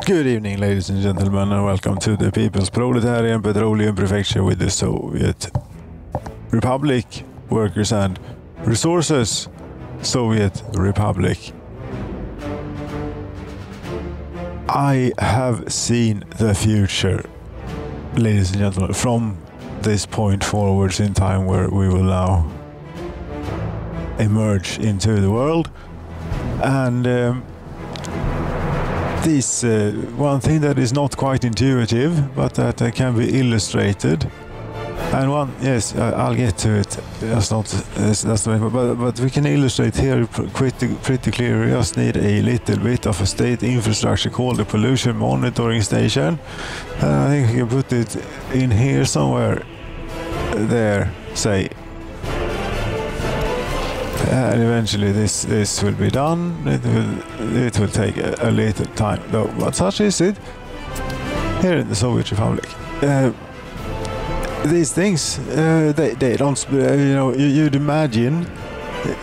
Good evening, ladies and gentlemen, and welcome to the People's Proletarian Petroleum Prefecture with the Soviet Republic, Workers and Resources, Soviet Republic. I have seen the future, ladies and gentlemen, from this point forwards in time where we will now emerge into the world. And this one thing that is not quite intuitive, but that can be illustrated. And one, yes, I'll get to it. That's not, that's the but we can illustrate here pretty clear. We just need a little bit of a state infrastructure called the pollution monitoring station. And I think we can put it in here somewhere. There, say. And eventually this will be done. It will take a little time though, but such is it here in the Soviet Republic. These things, they don't, you'd imagine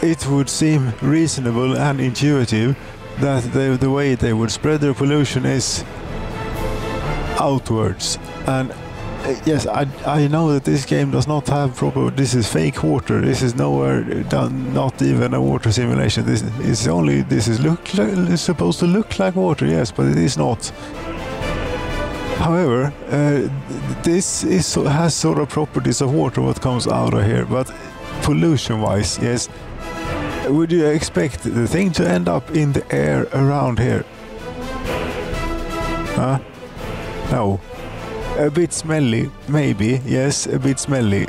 it would seem reasonable and intuitive that the way they would spread their pollution is outwards. And yes, I know that this game does not have proper. This is fake water. This is nowhere done. Not even a water simulation. This is supposed to look like water. Yes, but it is not. However, this has sort of properties of water. What comes out of here, but pollution-wise, yes. Would you expect the thing to end up in the air around here? Huh? No. A bit smelly, maybe, yes, a bit smelly,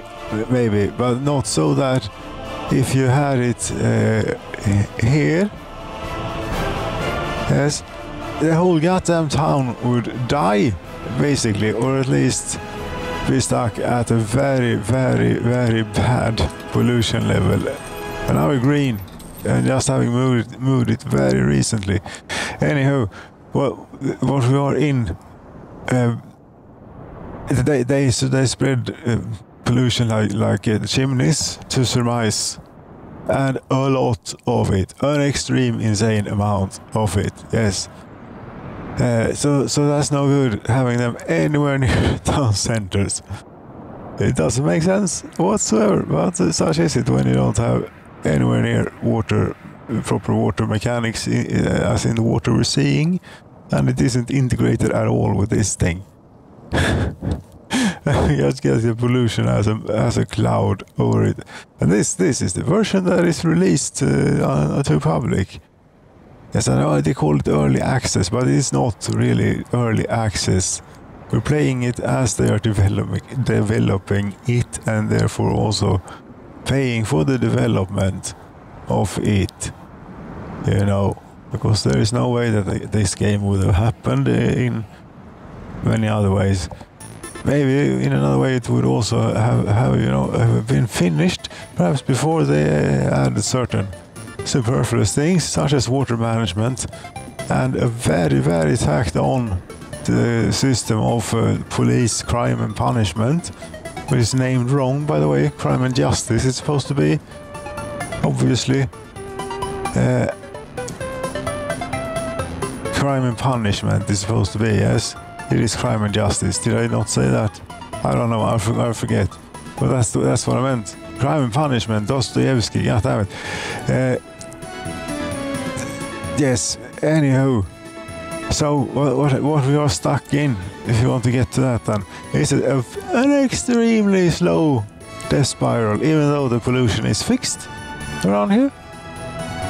maybe, but not so that if you had it here, yes, the whole goddamn town would die, basically, or at least be stuck at a very, very, very bad pollution level. And now we're green, and just having moved it very recently. Anyhow, what we are in. They spread pollution like chimneys to surmise, and a lot of it, an extreme insane amount of it, yes. So that's no good having them anywhere near town centers. It doesn't make sense whatsoever, but such is it when you don't have anywhere near proper water mechanics, as in the water we're seeing, and it isn't integrated at all with this thing. Just get the pollution as a cloud over it, and this is the version that is released to public. Yes, I know they call it early access, but it's not really early access. We're playing it as they are developing it, and therefore also paying for the development of it. You know, because there is no way that this game would have happened in many other ways. Maybe in another way it would also have been finished, perhaps before they added certain superfluous things such as water management and a very, very tacked on the system of police crime and punishment, which is named wrong, by the way. Crime and justice it's supposed to be, obviously. Crime and punishment is supposed to be, yes. It is crime and justice. Did I not say that? I don't know. I forget. But that's what I meant. Crime and punishment. Dostoevsky. Goddammit. Yes. Anywho. So what we are stuck in, if you want to get to that, then is an extremely slow death spiral. Even though the pollution is fixed around here,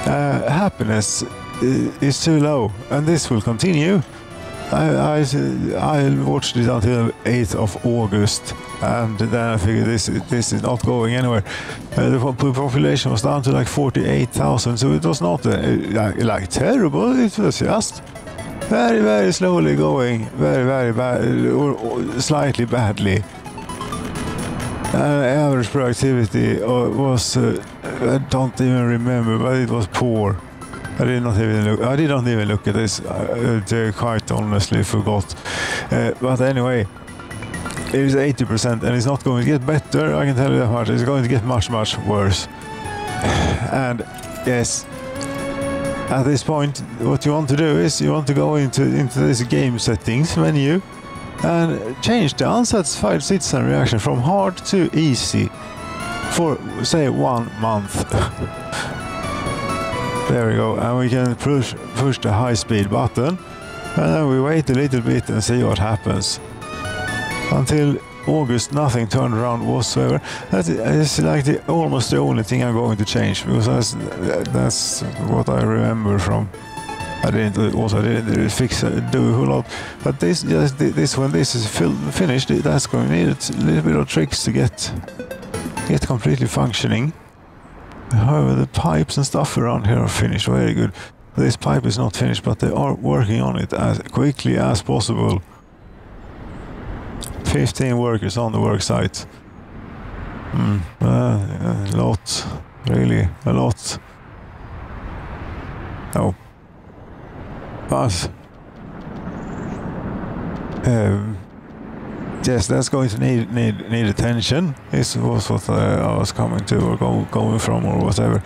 happiness is too low, and this will continue. I watched it until 8th of August, and then I figured this is not going anywhere. The population was down to like 48,000, so it was not like terrible. It was just very, very slowly going, very, very bad, or slightly badly. Average productivity was I don't even remember, but it was poor. I did not even look at this. I quite honestly forgot. But anyway, it is 80%, and it's not going to get better. I can tell you that much. It's going to get much, much worse. And yes, at this point, what you want to do is you want to go into this game settings menu and change the unsatisfied citizen reaction from hard to easy for, say, 1 month. There we go, and we can push the high speed button, and then we wait a little bit and see what happens. Until August, nothing turned around whatsoever. That is like almost the only thing I'm going to change, because that's what I remember from. I didn't fix do a whole lot, but this when this is finished, that's going to need a little bit of tricks to get completely functioning. However, the pipes and stuff around here are finished. Very good. This pipe is not finished, but they are working on it as quickly as possible. 15 workers on the work site. A lot, really a lot. Oh, but yes, that's going to need attention. This was what I was coming to, or going from, or whatever.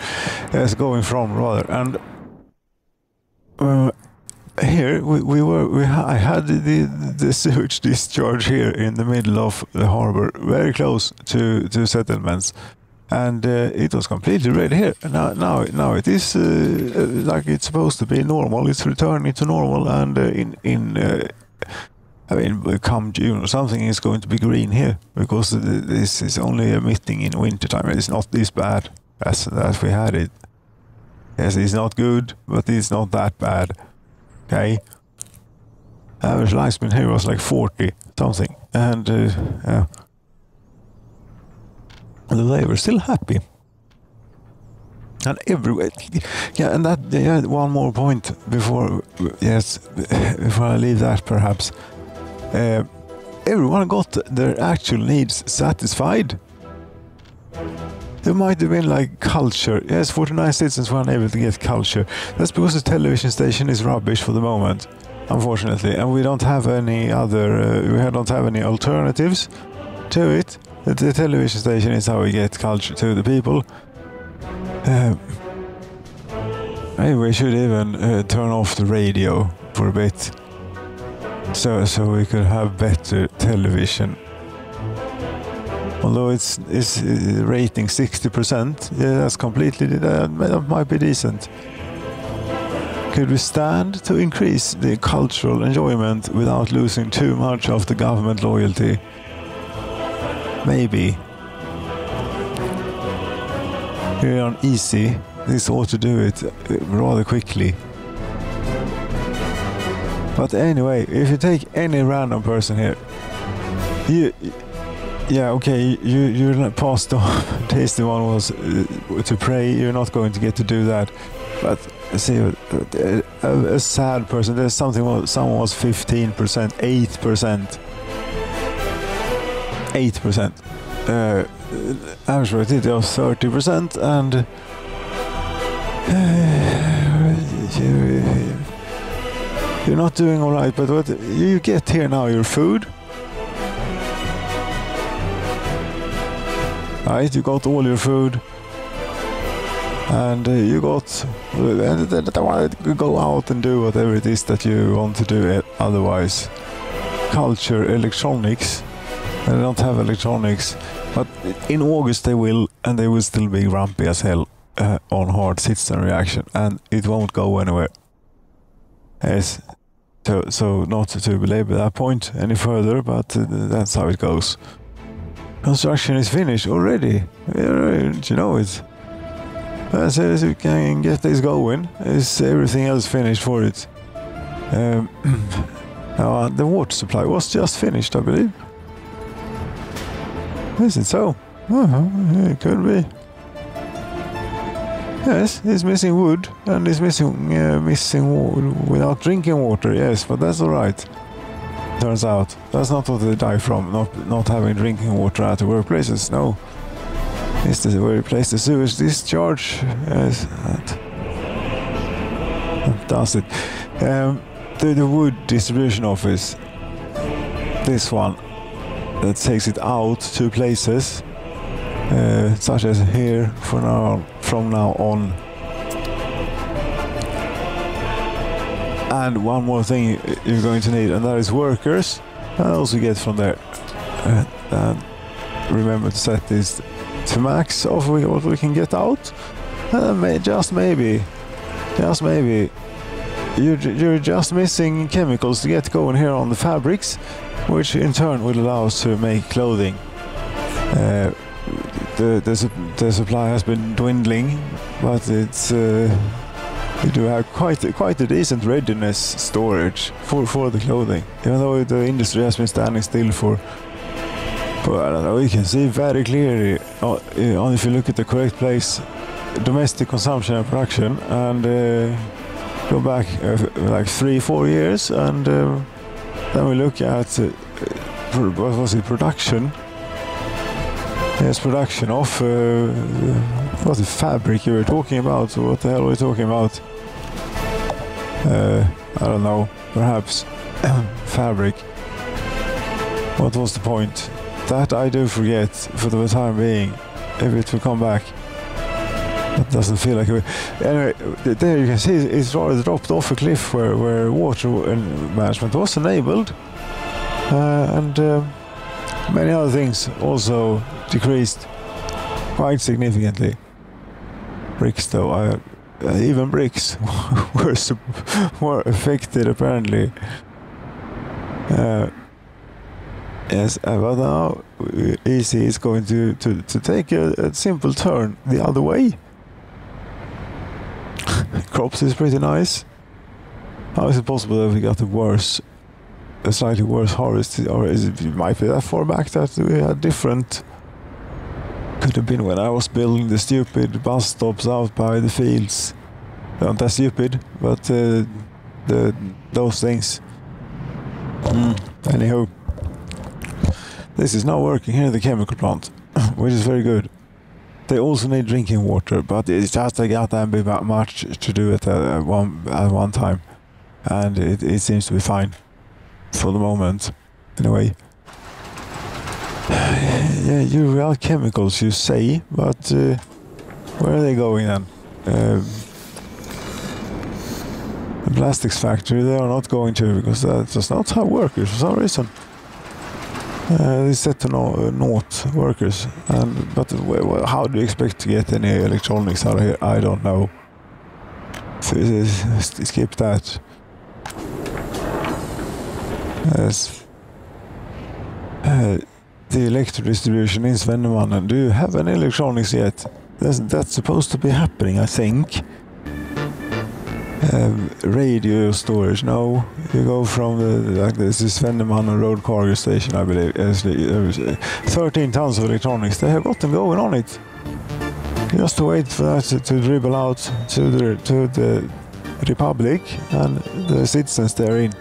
Yes, going from rather. And here I had the sewage discharge here in the middle of the harbor, very close to settlements, and it was completely red here. Now it is like it's supposed to be normal. It's returning to normal, and I mean, come June or something, it's going to be green here, because this is only emitting in winter time. It's not this bad as we had it. Yes, it's not good, but it's not that bad. Okay. Average lifespan here was like 40 something, and yeah, they were still happy. And everywhere, yeah, and that, yeah, one more point before I leave that, perhaps. Everyone got their actual needs satisfied. There might have been like culture. Yes, 49 citizens were unable to get culture. That's because the television station is rubbish for the moment, unfortunately, and we don't have any other. We don't have any alternatives to it. The television station is how we get culture to the people. Maybe we should even turn off the radio for a bit, so we could have better television. Although it's rating 60%, yeah, that's completely, that might be decent. Could we stand to increase the cultural enjoyment without losing too much of the government loyalty? Maybe. Here on easy, this ought to do it rather quickly. But anyway, if you take any random person here, yeah, okay, you're passed on. Tasty one was to pray. You're not going to get to do that. But see, a sad person. There's something. Someone was 15%, 8%, 8%. Average rate was 30%, and you're not doing all right. But what you get here now, your food. Right, you got all your food, and you got, and go out and do whatever it is that you want to do otherwise. Culture, electronics. They don't have electronics, but in August they will, and they will still be grumpy as hell on hard citizen reaction, and it won't go anywhere. Yes, so not to belabor that point any further, but that's how it goes. Construction is finished already. You know it. As soon as you can get this going, is everything else finished for it. The water supply was just finished, I believe. Is it so? It could be. Yes, it's missing wood, and it's missing without drinking water. Yes, but that's all right. Turns out that's not what they die from. Not having drinking water at the workplaces. No, it's the where you place the sewage discharge. Yes, that does it. The wood distribution office. This one that takes it out to places, such as here from now on. And one more thing you're going to need, and that is workers. And also get from there. And remember to set this to max of what we can get out. And just maybe, you're just missing chemicals to get going here on the fabrics, which in turn will allow us to make clothing. The supply has been dwindling, but it's we do have quite a decent readiness storage for the clothing, even though the industry has been standing still for I don't know. You can see very clearly if you look at the correct place, domestic consumption and production, and go back like 3-4 years, and then we look at what was it, production. Yes, production of what the fabric you were talking about. So what the hell were we talking about? I don't know. Perhaps fabric. What was the point? That I do forget for the time being. If it will come back. That doesn't feel like it. Anyway, there you can see it's rather dropped off a cliff where water management was enabled, and many other things also decreased quite significantly. Bricks, though, even bricks were affected apparently. Yes, but now Easy is going to take a simple turn the other way. Crops is pretty nice. How is it possible that we got a slightly worse harvest, or it might be that far back that we had different? Could have been when I was building the stupid bus stops out by the fields. Not that stupid, but those things. Anyhow, this is now working here in the chemical plant, which is very good. They also need drinking water, but it's just a goddamn bit much to do it at one time, and it seems to be fine for the moment, in a way. Yeah, you real chemicals, you say, but where are they going then? The plastics factory, they are not going to, because that does not have workers for some reason. They set to not workers, but how do you expect to get any electronics out of here? I don't know. Skip that. Yes. The electric distribution in Svennemannen. Do you have any electronics yet? That's supposed to be happening, I think. Radio storage, no. You go from this is Svennemannen Road Cargo Station, I believe. 13 tons of electronics. They have got them going on it. Just to wait for that to dribble out to the Republic and the citizens therein.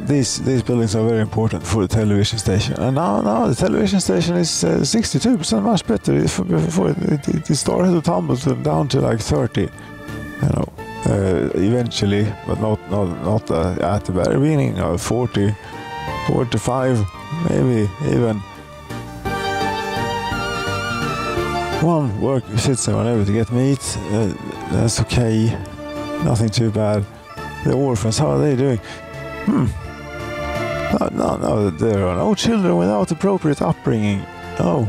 These buildings are very important for the television station, and now the television station is 62% much better. Before it started to tumble down to like 30, eventually, but not at the very beginning. 40, 45, maybe even. One work citizen were able to get meat. That's okay, nothing too bad. The orphans, how are they doing? No, there are no children without appropriate upbringing. No.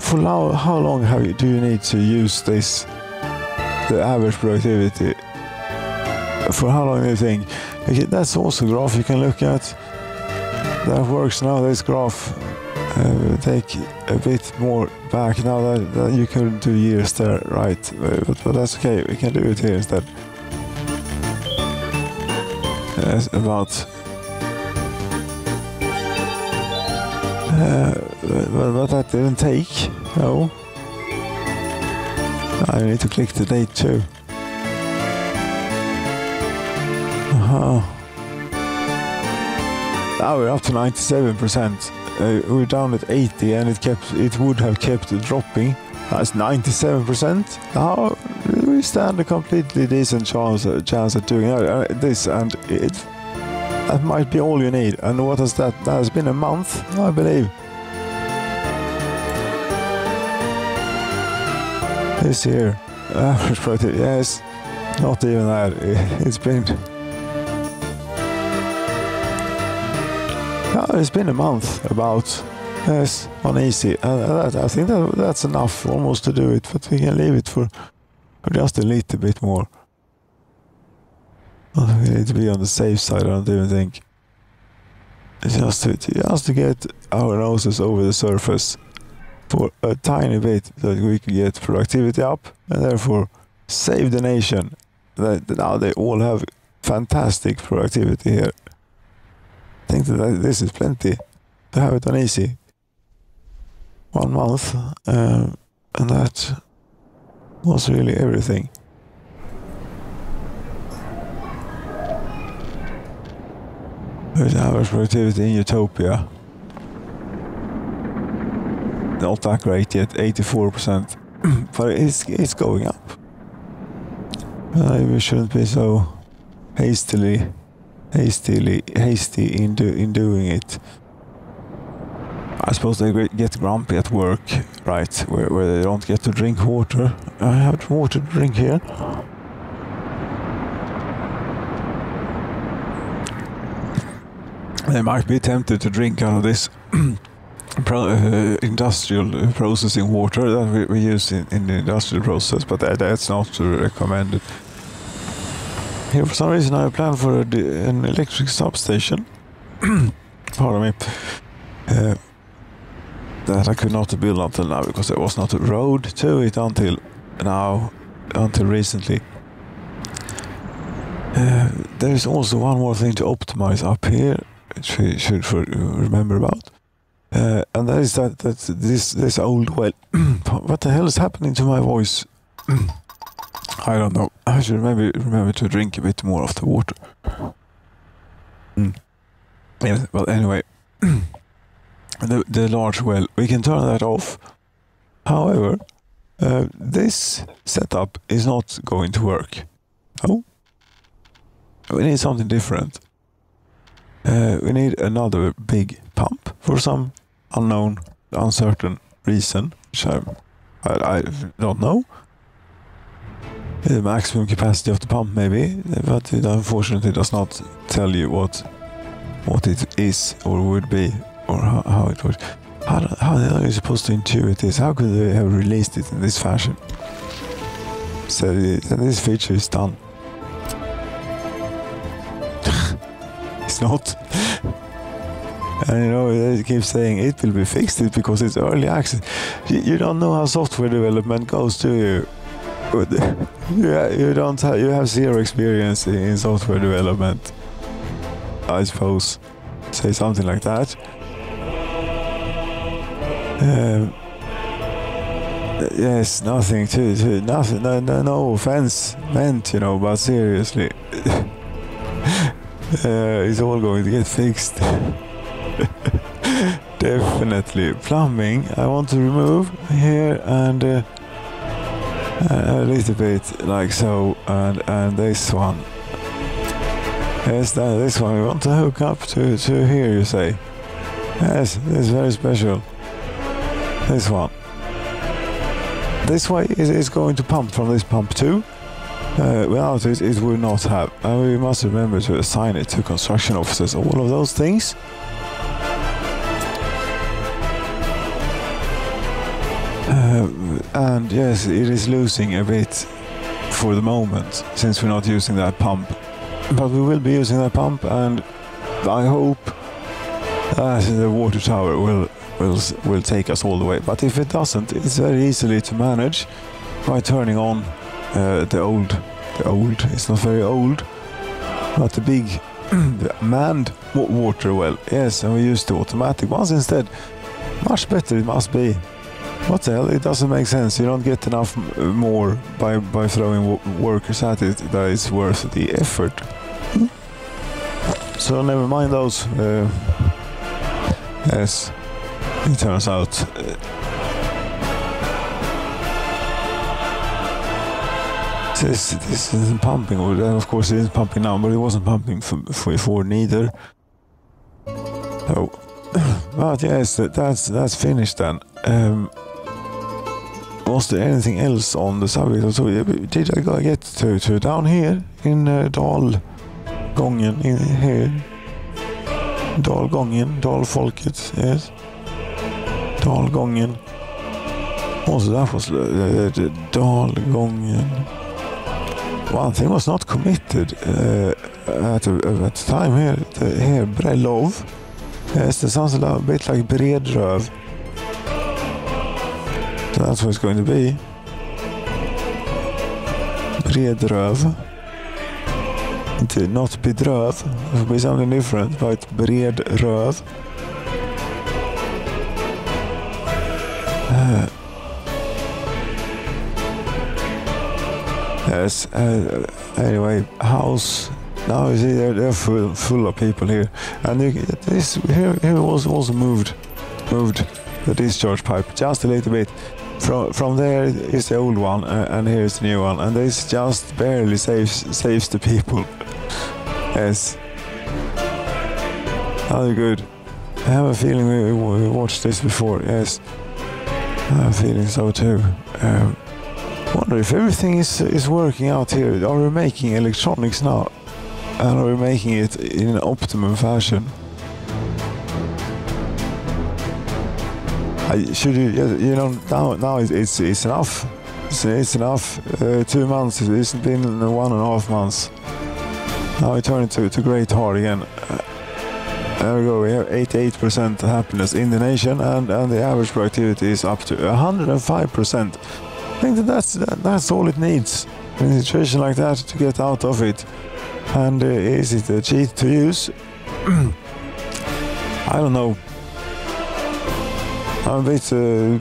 For now, how long do you need to use this, the average productivity? For how long do you think? Okay, that's also a graph you can look at. That works now, this graph. Take a bit more back now that you couldn't do years there, right? But that's okay, we can do it here instead. Yes, about but that didn't take. No, I need to click the date too. Now we're up to 97%. We're down at 80, and it would have kept dropping. That's 97%. Now we stand a completely decent chance at doing this, and that might be all you need. And what has that? That has been a month, I believe. This year, average productivity, yes, not even that. It's been a month about, yes, on easy. I think that's enough almost to do it, but we can leave it for just a little bit more. We need to be on the safe side, I don't even think. Just to get our noses over the surface for a tiny bit, that we can get productivity up and therefore save the nation. Now they all have fantastic productivity here. I think that this is plenty to have it on easy. 1 month, and that was really everything. There's average productivity in Utopia. Not that great yet, 84%, but it's going up. We shouldn't be so hasty in doing it. I suppose they get grumpy at work, right? Where they don't get to drink water. I have water to drink here. They might be tempted to drink out of this industrial processing water that we use in the industrial process, but that's not recommended. Here, for some reason, I planned for an electric substation. Pardon me. That I could not build until now because there was not a road to it until recently. There is also one more thing to optimize up here, which we should remember about, and that is that this old well. What the hell is happening to my voice? I don't know. I should remember to drink a bit more of the water. Yes, well, anyway, the large well, we can turn that off. However, this setup is not going to work. Oh, we need something different. We need another big pump for some unknown, uncertain reason, which I don't know. The maximum capacity of the pump, maybe, but it unfortunately does not tell you what it is or would be, or how it works. How are you supposed to intuit this? How could they have released it in this fashion? So this feature is done. It's not. And you know, they keep saying it will be fixed because it's early access. You don't know how software development goes, do you? You have zero experience in software development, I suppose. Say something like that. Yes, nothing no offense meant, you know, but seriously. It's all going to get fixed. Definitely. Plumbing, I want to remove here and a little bit like so, and this one. Yes, this one we want to hook up to here, you say. Yes, this is very special. This one. This way is going to pump from this pump too. Without it will not have. And we must remember to assign it to construction officers, all of those things. And yes, it is losing a bit for the moment, since we're not using that pump. But we will be using that pump, and I hope that the water tower will take us all the way. But if it doesn't, it's very easily to manage by turning on the old, it's not very old, but the big the manned water well. Yes, and we use the automatic ones instead. Much better it must be. What the hell? It doesn't make sense. You don't get enough more by throwing workers at it that is worth the effort. So never mind those. Yes, it turns out. This isn't pumping. Of course, it isn't pumping now, but it wasn't pumping before neither. So, but yes, that's finished then. was there anything else on the subject? So did I get to down here in Dalgången in here? Dalgången, Dalfolket, yes. Dalgången. Also that was Dalgången. One thing was not committed at the time here. Here, Brelov. Yes, it sounds a bit like Bredröv. So that's what it's going to be. Bredröv. Not Bedröv. It will be something different, but Bredröv. Yes. Anyway, house. Now you see they're full of people here, and this here was also moved the discharge pipe just a little bit. From there is the old one, and here is the new one, and this just barely saves the people. Yes. Very good. I have a feeling we watched this before. Yes. I have a feeling so too. Wonder if everything is working out here. Are we making electronics now? And are we making it in an optimum fashion? Now it's enough. It's enough. 2 months. It's been 1.5 months. Now we turn it to great hard again. There we go. We have 88% happiness in the nation, and the average productivity is up to 105%. I think that's all it needs in a situation like that to get out of it. And is it a cheat to use? I don't know. I'm a bit go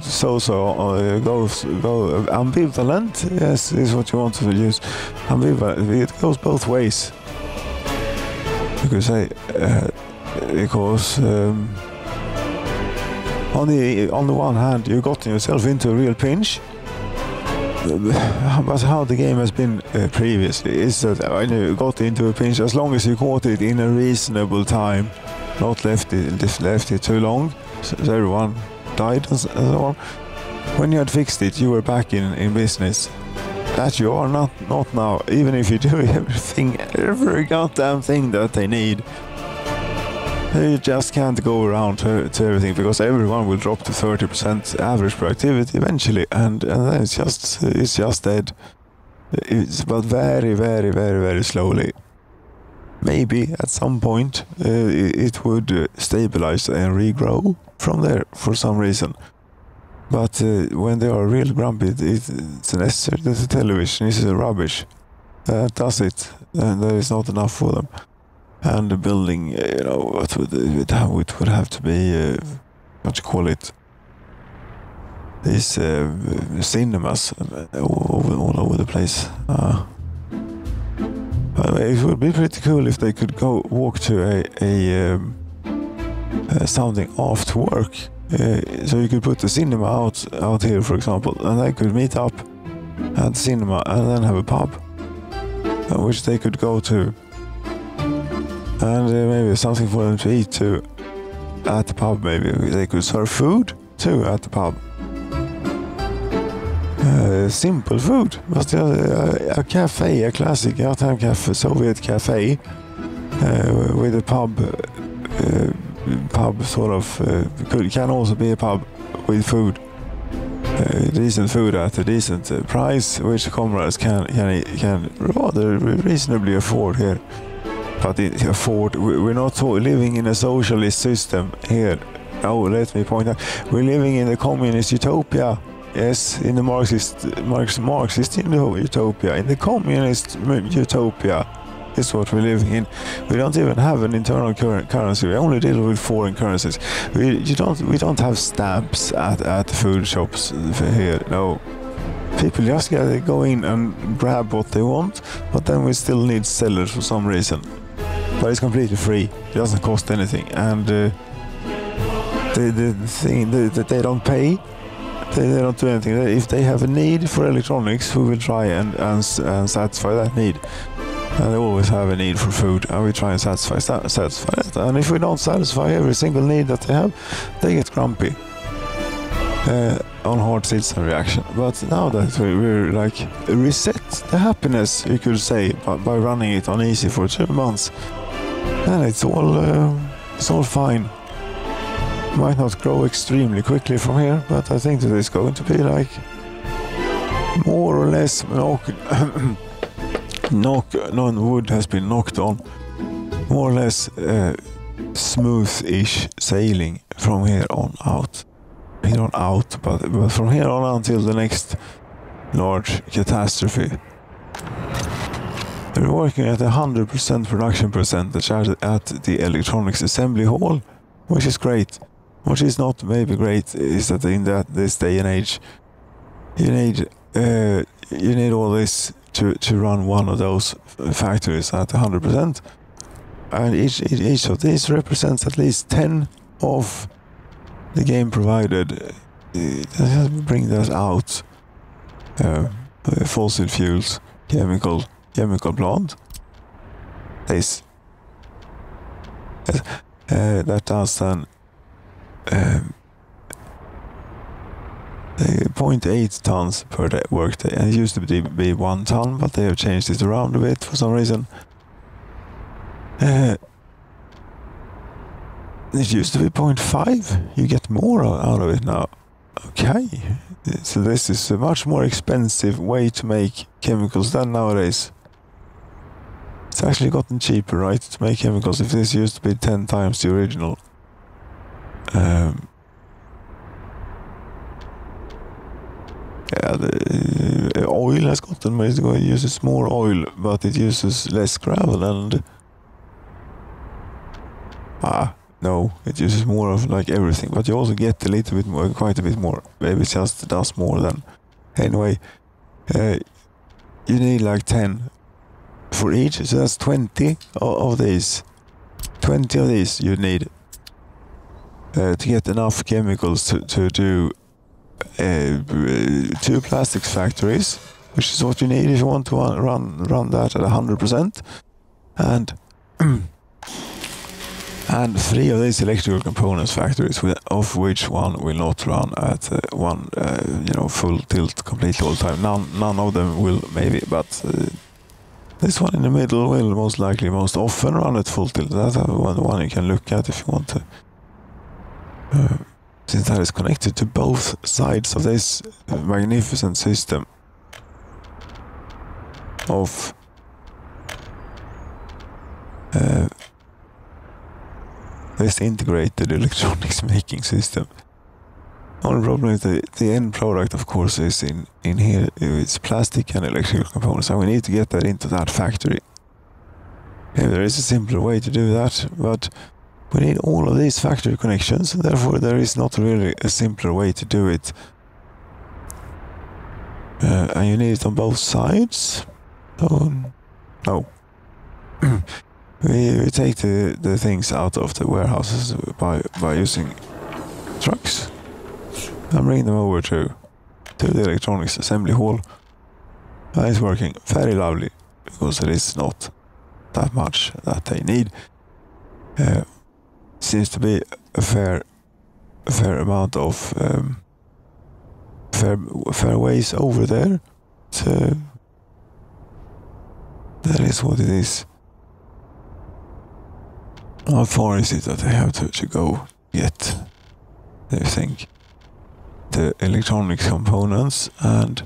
ambivalent. Yes, is what you want to use. Ambivalent. It goes both ways. You could say because on the one hand you got yourself into a real pinch. But how the game has been previously is that when you got into a pinch, as long as you caught it in a reasonable time, not left it too long, so everyone died and so on. When you had fixed it, you were back in business. That you are not now, even if you do every goddamn thing that they need. You just can't go around to everything, because everyone will drop to 30% average productivity eventually, and then it's just dead. It's but very, very, very, very slowly. Maybe at some point it would stabilize and regrow from there for some reason. But when they are real grumpy, it's necessary that the television is rubbish. That does it, and there is not enough for them. And the building, what would it have to be? What you call it? These cinemas all over the place. It would be pretty cool if they could walk to something after work. So you could put the cinema out here, for example, and they could meet up at the cinema and then have a pub, which they could go to. And maybe something for them to eat too at the pub. Maybe they could serve food too at the pub. Simple food. But a cafe, a classic out-time cafe, Soviet cafe, with a pub sort of can also be a pub with food. Decent food at a decent price, which the comrades can rather reasonably afford here. But we're not living in a socialist system here. Oh, let me point out, we're living in a communist utopia. Yes, in the Marxist utopia. In the communist utopia is what we're living in. We don't even have an internal currency. We only deal with foreign currencies. We don't have stamps at the food shops here. No. People just go in and grab what they want, but then we still need sellers for some reason. But it's completely free. It doesn't cost anything, and the thing that they don't pay, they don't do anything. If they have a need for electronics, we will try and satisfy that need. And they always have a need for food, and we try and satisfy that. And if we don't satisfy every single need that they have, they get grumpy. on hard citizen reaction. But now that we're like reset the happiness, you could say, by running it on easy for 2 months, and it's all fine. Might not grow extremely quickly from here, but I think that it's going to be like more or less wood has been knocked on, more or less smooth-ish sailing from here on out. But from here on until the next large catastrophe. We're working at 100% production percentage at the electronics assembly hall, which is great. What is not maybe great is that in this day and age, you need all this to run one of those factories at 100%, and each of these represents at least 10 of the game provided. Bring that out. Fossil fuels, chemical plant. This that does then 0.8 tons per day workday, and it used to be 1 ton, but they have changed it around a bit for some reason. It used to be 0.5. You get more out of it now. Okay, so this is a much more expensive way to make chemicals than nowadays. It's actually gotten cheaper, right, to make chemicals, if this used to be 10 times the original. Yeah, the oil has gotten ways to go. It uses more oil, but it uses less gravel, and no, it uses more of like everything, but you also get a little bit more, quite a bit more. Maybe it just does more than. Anyway, you need like 10 for each, so that's 20 of these. 20 of these you need to get enough chemicals to do 2 plastics factories, which is what you need if you want to run that at 100%, and 3 of these electrical components factories, of which one will not run at full tilt completely all the time. None of them will, maybe, but this one in the middle will most likely most often run at full tilt. That's the one you can look at if you want to. Since that is connected to both sides of this magnificent system of this integrated electronics making system. Only problem is the end product, of course, is in here. It's plastic and electrical components, and we need to get that into that factory. Yeah, there is a simpler way to do that, but we need all of these factory connections, and therefore there is not really a simpler way to do it. And you need it on both sides. So, no. We take the things out of the warehouses by using trucks and bring them over to the electronics assembly hall. And it's working very lovely, because it is not that much that they need. Seems to be a fair amount of fair ways over there. So that is what it is. How far is it that they have to go get, they think, the electronics components and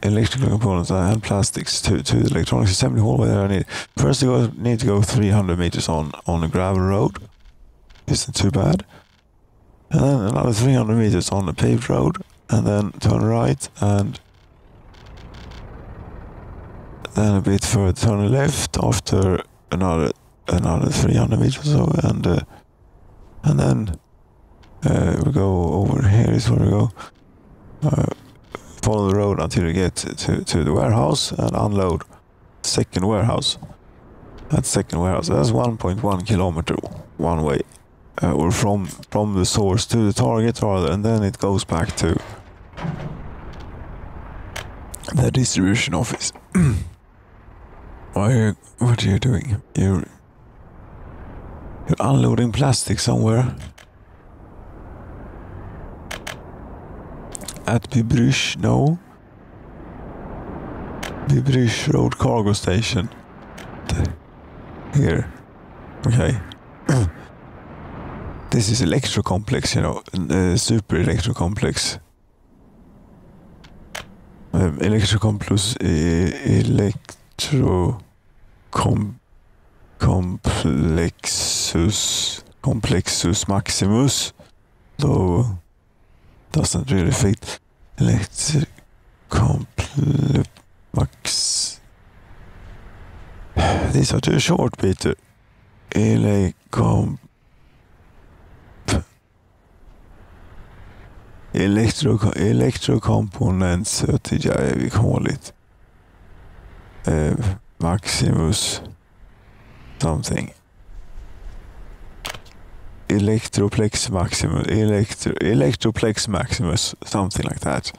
electrical components and plastics to the electronics assembly hall where I need. First you need to go 300 meters on a gravel road. Isn't too bad. And then another 300 meters on a paved road, and then turn right, and then a bit further turn left after another 300 meters or so, and then we go over here is where we go. Follow the road until you get to the warehouse and unload second warehouse. That second warehouse, that's 1.1 kilometer one way, or from the source to the target rather, and then it goes back to the distribution office. What are you doing? You're unloading plastic somewhere. at Bybrysh, no. Bybrysh Road Cargo Station. Here. Okay. This is electro complex, you know, super electro complex. Electro complex, complexus maximus, though doesn't really fit. Max. These are too short, Peter. Electro components, we call it. Maximus something. Electroplex maximus, electroplex maximus, something like that.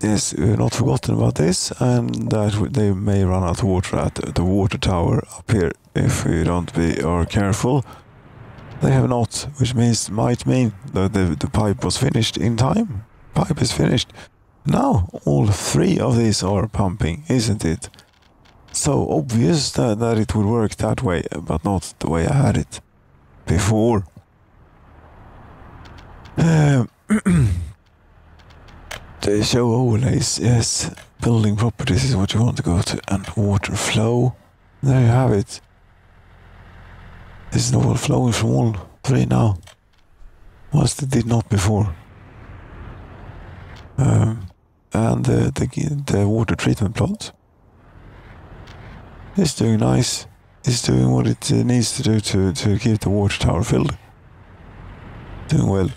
Yes, we've not forgotten about this, and that they may run out of water at the water tower up here if we don't are careful. They have not, which might mean that the pipe was finished in time. Pipe is finished. Now all three of these are pumping, isn't it? So obvious that it would work that way, but not the way I had it before. They show overlays, yes. Building properties is what you want to go to, and water flow. There you have it. This is all flowing from all three now. Whilst it did not before. And the water treatment plant is doing nice. It's doing what it needs to do to keep the water tower filled. Doing well.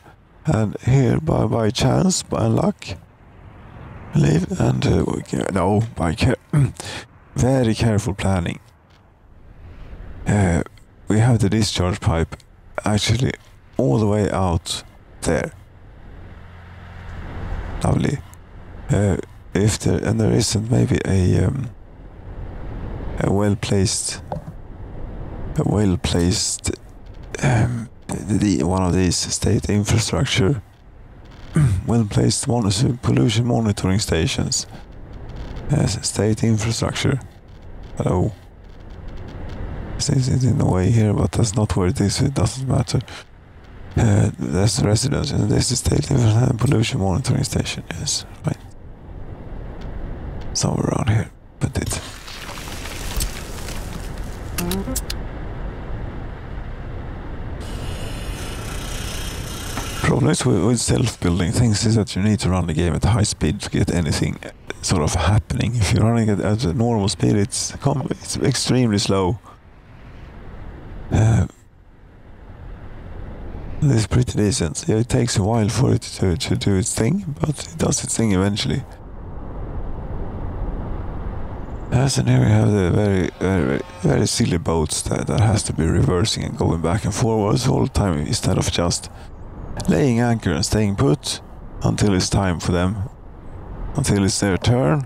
And here, by chance, by luck, I believe, and no, by very careful planning. We have the discharge pipe actually all the way out there. Lovely. If there isn't maybe a well placed one of these state infrastructure well placed pollution monitoring stations. Yes, state infrastructure. Hello. It's in the way here, but that's not where it is. It doesn't matter. That's the residence, and this is state pollution monitoring station. Yes, right. Somewhere around here. But it. Problem is with self-building things is that you need to run the game at high speed to get anything sort of happening. If you're running it at a normal speed, it's extremely slow. It's pretty decent. Yeah, it takes a while for it to do its thing, but it does its thing eventually. Yes, and here we have the very, very, very silly boats that has to be reversing and going back and forwards all the time instead of just laying anchor and staying put until it's time for them, until it's their turn.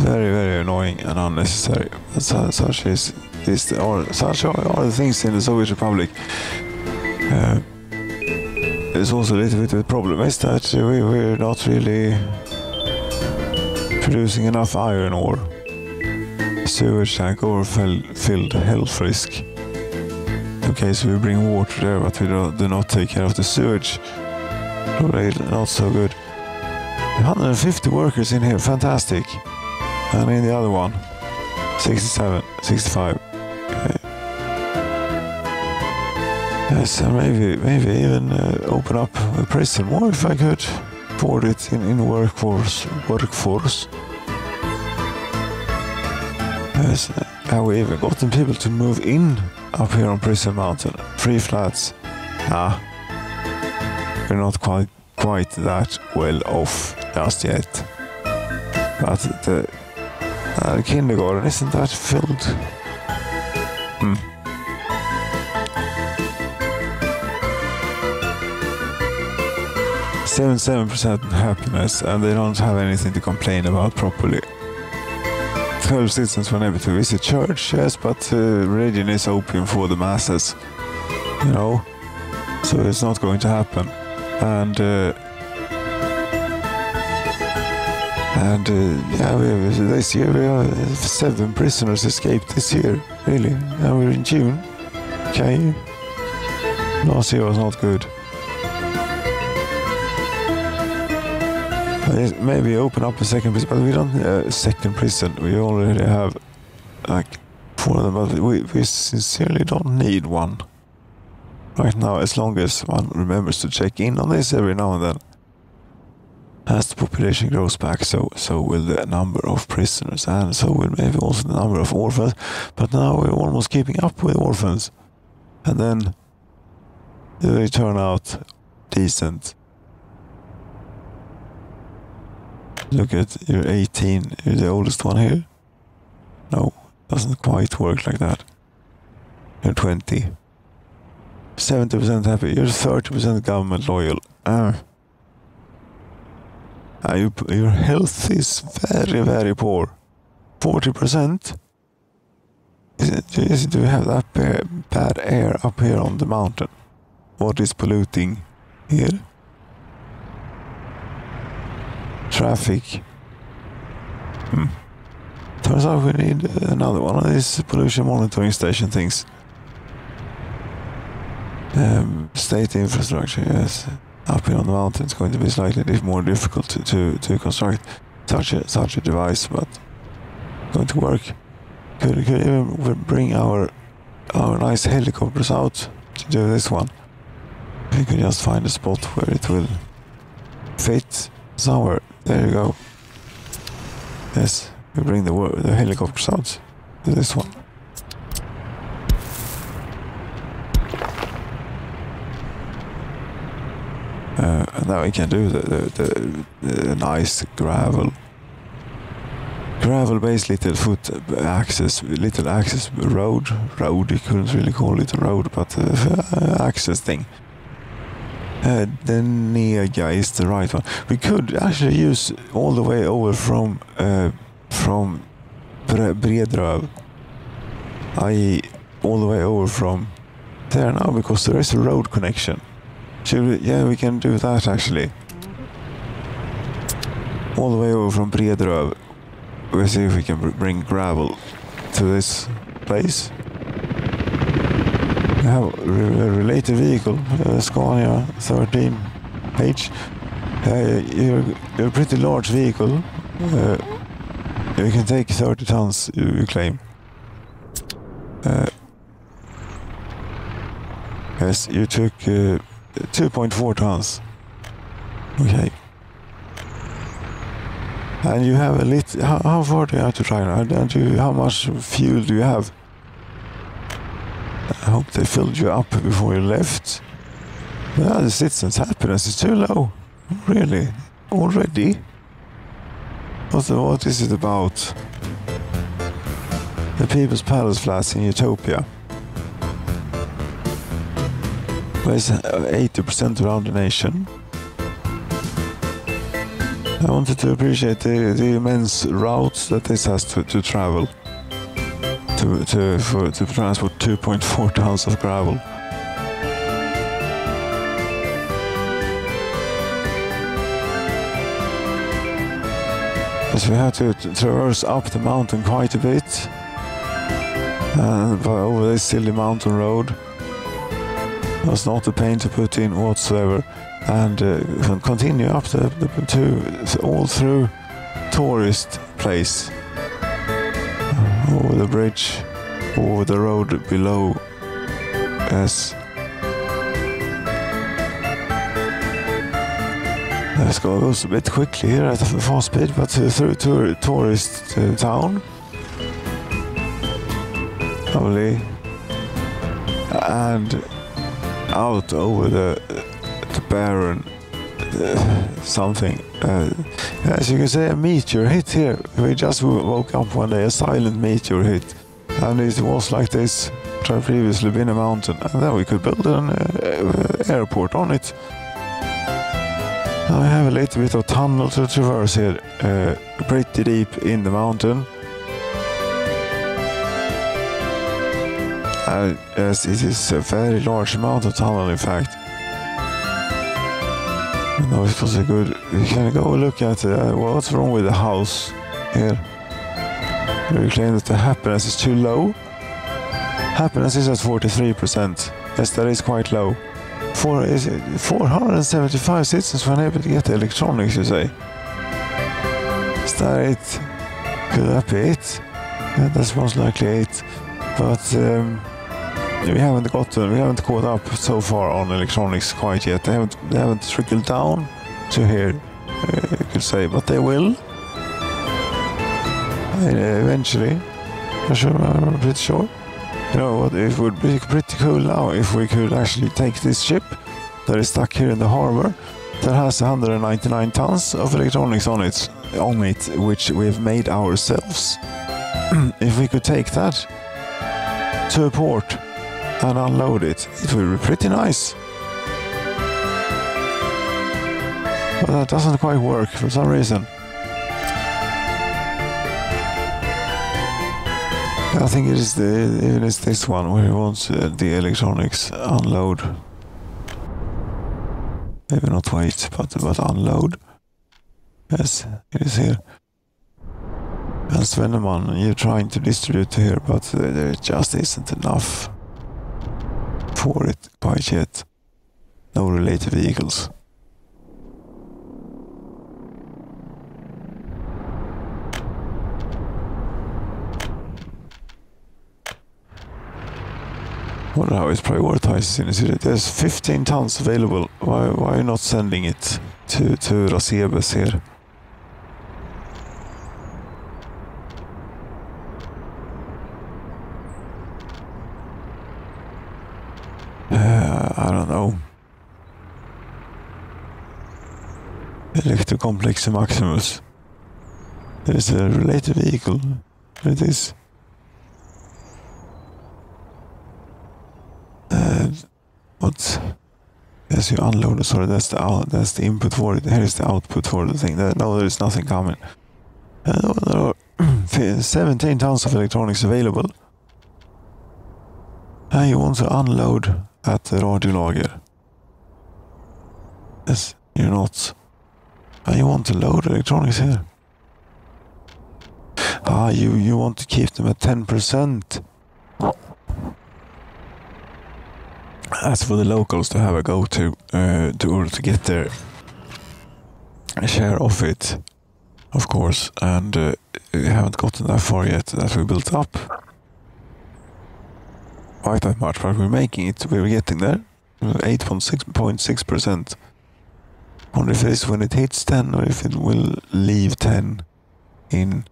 Very, very annoying and unnecessary. But such are the things in the Soviet Republic. There's also a little bit of a problem is that we're not really producing enough iron ore. Sewage tank overfilled health risk. Okay, so we bring water there, but we do not take care of the sewage. Probably not so good. 150 workers in here, fantastic. And in the other one, 67, 65. Okay. Yes, and maybe even open up a prison more if I could afford it in workforce. Yes, have we even gotten people to move in up here on Prison Mountain? 3 flats. We're not quite that well off just yet. But the kindergarten, isn't that filled? 77% happiness, and they don't have anything to complain about properly. 12 citizens were able to visit church, yes, but religion is opium for the masses, you know, so it's not going to happen. And yeah, this year we have 7 prisoners escaped this year, really. And we're in June. Okay. Last year was not good. Maybe open up a second prison, but we don't a second prison. We already have like 4 of them, but we sincerely don't need one right now, as long as one remembers to check in on this every now and then. As the population grows back, so will the number of prisoners, and so will maybe also the number of orphans. But now we're almost keeping up with orphans, and then they turn out decent. Look at, you're 18, you're the oldest one here. No, doesn't quite work like that. You're 20. 70% happy, you're 30% government loyal. Your health is very, very poor. 40%? Do we have that bad air up here on the mountain? What is polluting here? Traffic. Turns out we need another one of these pollution monitoring station things. State infrastructure, yes. Up here on the mountain, it's going to be slightly more difficult to construct such a device, but going to work. Could even bring our nice helicopters out to do this one. We could just find a spot where it will fit somewhere. There you go. Yes, we bring the helicopters out to this one. And now we can do the nice gravel based little little access road, you couldn't really call it a road, but access thing. The near guy is the right one. We could actually use all the way over from Bredröv, i.e. all the way over from there now, because there is a road connection. Yeah, we can do that actually. All the way over from Bredröv. We'll see if we can bring gravel to this place. We have a related vehicle, Scania 13H. You're a pretty large vehicle. You can take 30 tons, you claim. Yes, you took 2.4 tons. Okay. And you have a little... How far do you have to try now? How much fuel do you have? I hope they filled you up before you left. Yeah, the citizens' happiness is too low. Really? Already? What is it about? The People's Palace flats in Utopia. Where's 80% around the nation? I wanted to appreciate the immense routes that this has to travel to transport 2.4 tons of gravel. Because we have to traverse up the mountain quite a bit, and over this silly mountain road. It was not a pain to put in whatsoever. And continue up all through tourist place, over the bridge, over the road below. Yes. Let's go a bit quickly here at a fast speed, but through tourist town. Lovely. And out over the barren something. As you can say, a meteor hit here. We just woke up one day, a silent meteor hit, and it was like this. It had previously been a mountain, and then we could build an airport on it. Now we have a little bit of tunnel to traverse here, pretty deep in the mountain, Yes, it is a very large amount of tunnel, in fact. No, it was a good... We can go look at what's wrong with the house here. We claim that the happiness is too low. Happiness is at 43%. Yes, that is quite low. 475 citizens were unable to get the electronics, you say. Is that it? Could that be it? Yeah, that's most likely it. But we haven't caught up so far on electronics quite yet. They haven't trickled down to here, you could say, but they will. Eventually. I'm pretty sure. You know what, it would be pretty cool now if we could actually take this ship that is stuck here in the harbor that has 199 tons of electronics on it, which we've made ourselves. If we could take that to a port and unload it, it would be pretty nice. But that doesn't quite work for some reason. I think it is this one where he wants the electronics unload. Maybe not wait, but unload. Yes, it is here. And Svenneman, you're trying to distribute to here, but there just isn't enough for it quite yet. No related vehicles. Wonder how it's prioritized in the city. There's 15 tons available. Why are you not sending it to Rasebes here? I don't know. Electrocomplex Maximus. There's a related vehicle. It is. What? Yes, you unload. Sorry, that's the input for it. Here is the output for the thing. No, there is nothing coming. There are 17 tons of electronics available. And you want to unload at the radiolager. Yes, you're not. And you want to load electronics here. You want to keep them at 10%. That's for the locals to have a go to order to get their share of it, of course, and we haven't gotten that far yet. That we built up quite that much, but we're making it. We're getting there. 8.6%. Wonder if it's when it hits 10 or if it will leave 10 in.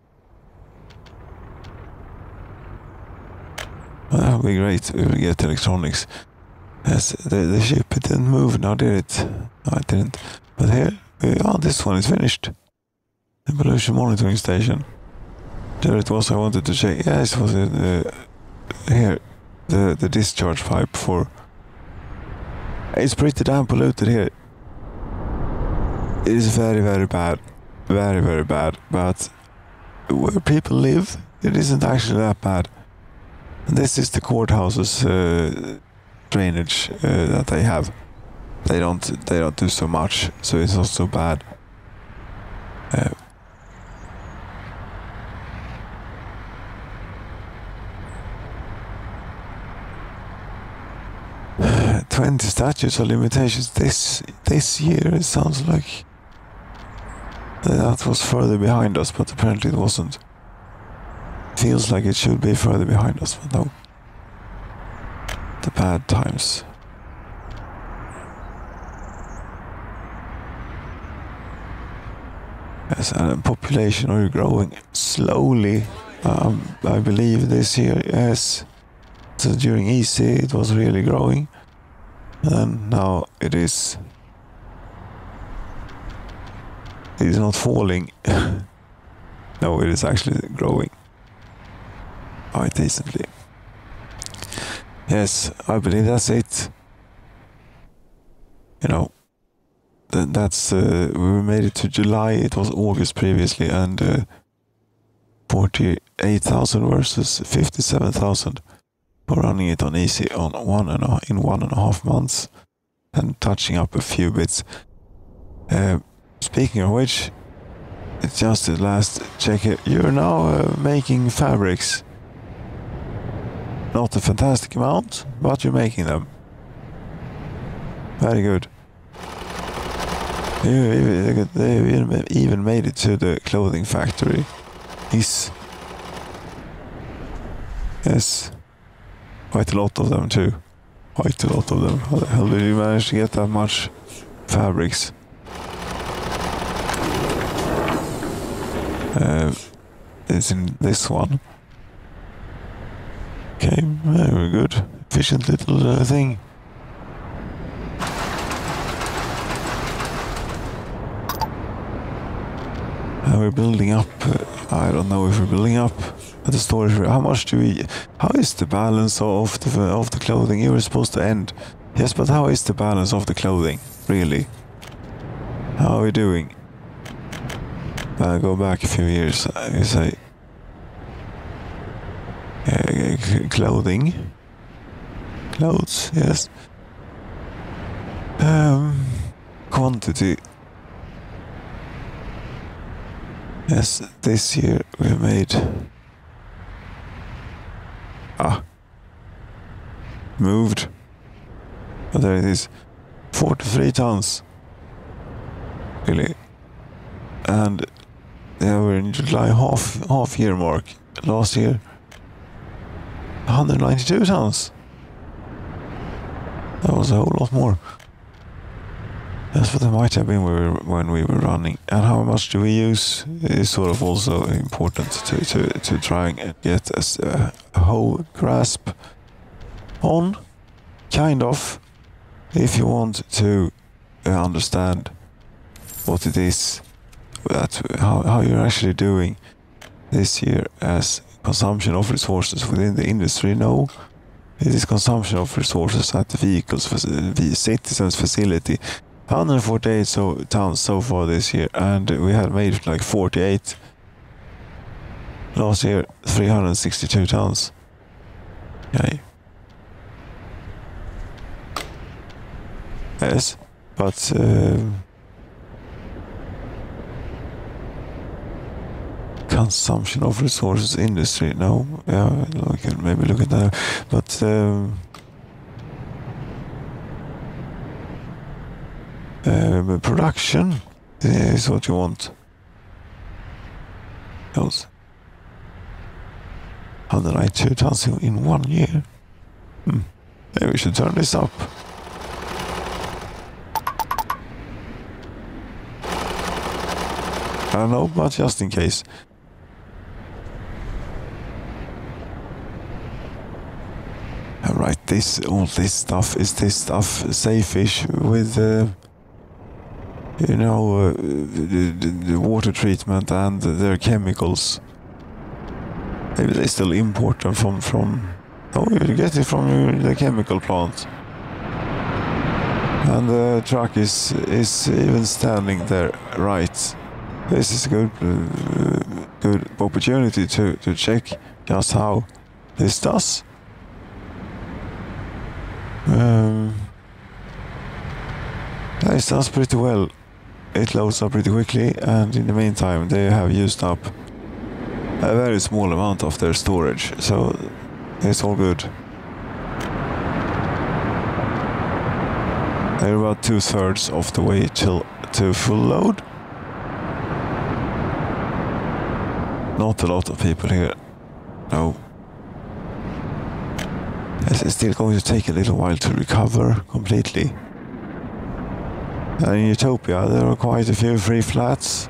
Well, that would be great. We will get electronics. Yes, the ship, it didn't move now, did it? No, it didn't. But here, this one is finished. The pollution monitoring station. There it was, I wanted to check. Yes, it was here, the discharge pipe for... It's pretty damn polluted here. It is very, very bad. Very, very bad. But where people live, it isn't actually that bad. And this is the courthouse's drainage that they have. They don't do so much, so it's not so bad. 20 statutes of limitations this year. It sounds like that was further behind us, but apparently it wasn't. Feels like it should be further behind us, but no. The bad times. Yes, and population are growing slowly. I believe this year, yes. So during EC it was really growing, and now it is not falling. No, it is actually growing quite decently. Yes, I believe that's it. You know, that's we made it to July. It was August previously, and 48,000 versus 57,000. We're running it on easy on 1.5 months and touching up a few bits. Speaking of which, it's just the last check here. You're now making fabrics. Not a fantastic amount, but you're making them. Very good. They even made it to the clothing factory. Yes. Quite a lot of them too. Quite a lot of them. How the hell did you manage to get that much fabrics? It's in this one. Okay, very good. Efficient little thing. We're building up. I don't know if we're building up the storage. How much do we? How is the balance of the clothing? You were supposed to end. Yes, but how is the balance of the clothing really? How are we doing? Go back a few years. You say clothing, clothes. Yes. Quantity. Yes, this year we made moved. But there it is. 43 tons. Really. And yeah, we're in July half year mark. Last year 192 tons. That was a whole lot more. That's what it might have been when we were running. And how much do we use is sort of also important to try and get a whole grasp on, kind of, if you want to understand what it is, how you're actually doing this year as consumption of resources within the industry. No, it is consumption of resources at the vehicles, the citizens' facility. 148 tons so far this year, and we had made like 48 last year. 362 tons. Okay. Yes, but consumption of resources industry. No, yeah, we can maybe look at that, but. Production is what you want. Else. 192 tons in 1 year. Maybe we should turn this up. I don't know, but just in case. Alright, all this stuff is safe-ish with the water treatment and their chemicals. Maybe they still import them from you get it from the chemical plant. And the truck is even standing there, right. This is a good opportunity to check just how this does. This does pretty well. It loads up pretty quickly, and in the meantime they have used up a very small amount of their storage, so it's all good. They're about 2/3 of the way to full load. Not a lot of people here. No. It's still going to take a little while to recover completely. And in Utopia there are quite a few free flats.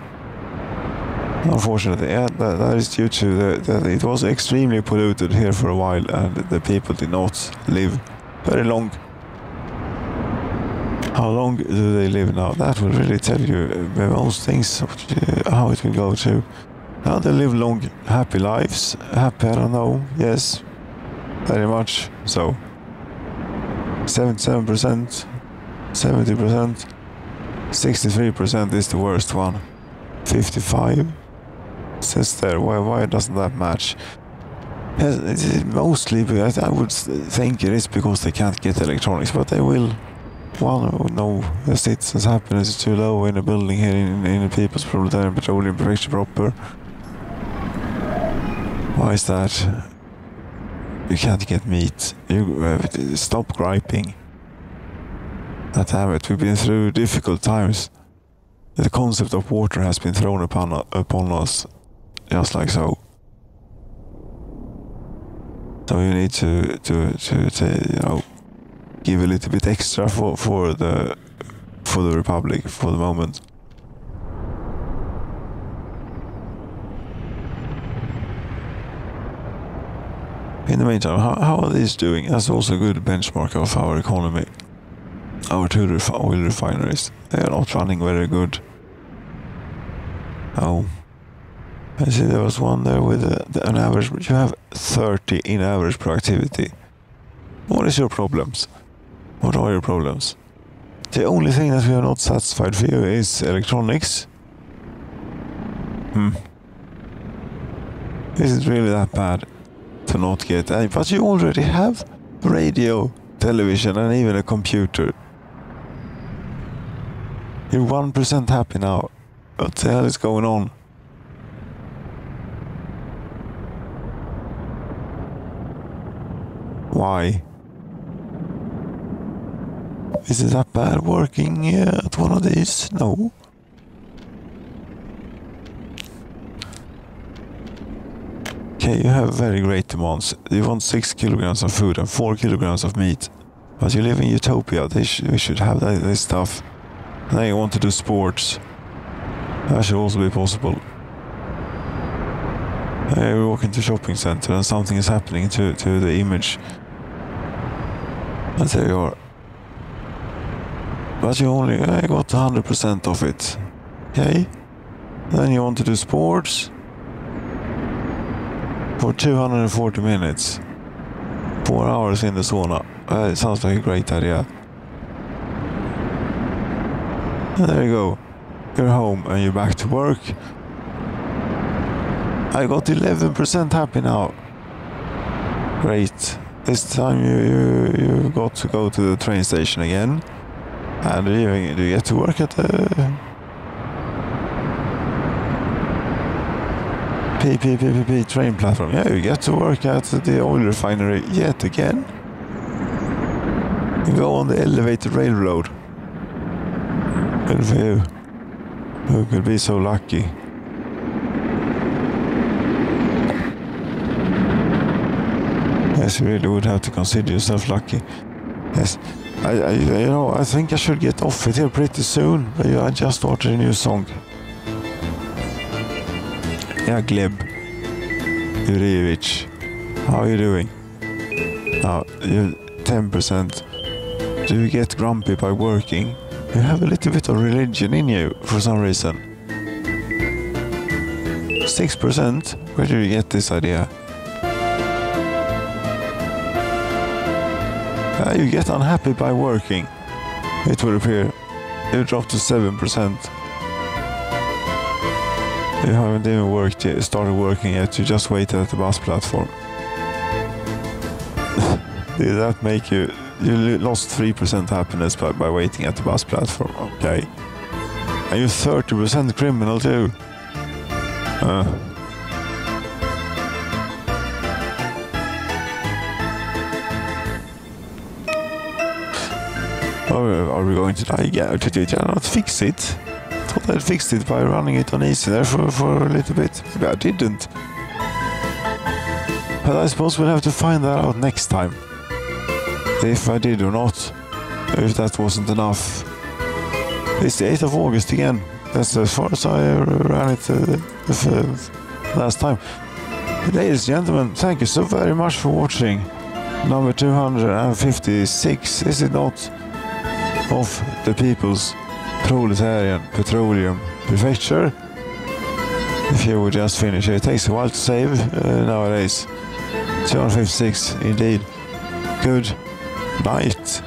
Unfortunately, yeah, that is due to that it was extremely polluted here for a while, and the people did not live very long. How long do they live now? That will really tell you most things, how it will go to. Now they live long, happy lives. Happy, I don't know, yes, very much so. 77%, 70%, 63% is the worst one. 55 says there. Why doesn't that match? Yes, it's mostly, because I would think it is because they can't get electronics, but they will. Well, no, the citizens' happiness is too low in a building here in the People's Proletarian Petroleum Prefecture proper. Why is that? You can't get meat. You stop griping. God damn it, we've been through difficult times. The concept of water has been thrown upon us, just like so. So you need to give a little bit extra for the Republic for the moment. In the meantime, how are these doing? That's also a good benchmark of our economy. Our two oil refineries, they are not running very good. Oh, I see there was one there with an average, but you have 30 in average productivity. What is your problems? What are your problems? The only thing that we are not satisfied for you is electronics. Is it really that bad to not get any? But you already have radio, television, and even a computer. You're 1% happy now. What the hell is going on? Why? Is it that bad working at one of these? No. Okay, you have very great demands. You want 6 kilograms of food and 4 kilograms of meat. But you live in utopia. We should have this stuff. And then you want to do sports. That should also be possible. We walk into a shopping center and something is happening to the image. And there you are. But you only got 100% of it. Okay? Then you want to do sports for 240 minutes. 4 hours in the sauna. It sounds like a great idea. And there you go. You're home and you're back to work. I got 11% happy now. Great. This time you got to go to the train station again. And do you get to work at the PPPP train platform? Yeah, you get to work at the oil refinery yet again. You go on the elevated railroad. Good for you. Who could be so lucky? Yes, you really would have to consider yourself lucky. Yes, I think I should get off it here pretty soon. But I just started a new song. Yeah, Gleb Jurevich, how are you doing? Now, you're 10%. Do you get grumpy by working? You have a little bit of religion in you for some reason. 6%? Where do you get this idea? You get unhappy by working. It would appear. You dropped to 7%. You haven't even started working yet. You just waited at the bus platform. Did that make you... You lost 3% happiness by waiting at the bus platform. Okay. And you're 30% criminal too. Are we going to die? Yeah, did I not fix it? I thought I'd fixed it by running it on easy there for a little bit. Maybe I didn't. But I suppose we'll have to find that out next time. If I did or not. If that wasn't enough. It's the 8th of August again. That's as far as I ran it last time. Ladies and gentlemen, thank you so very much for watching. Number 256, is it not? Of the People's Proletarian Petroleum Prefecture. If you would just finish it. It takes a while to save nowadays. 256 indeed. Good night.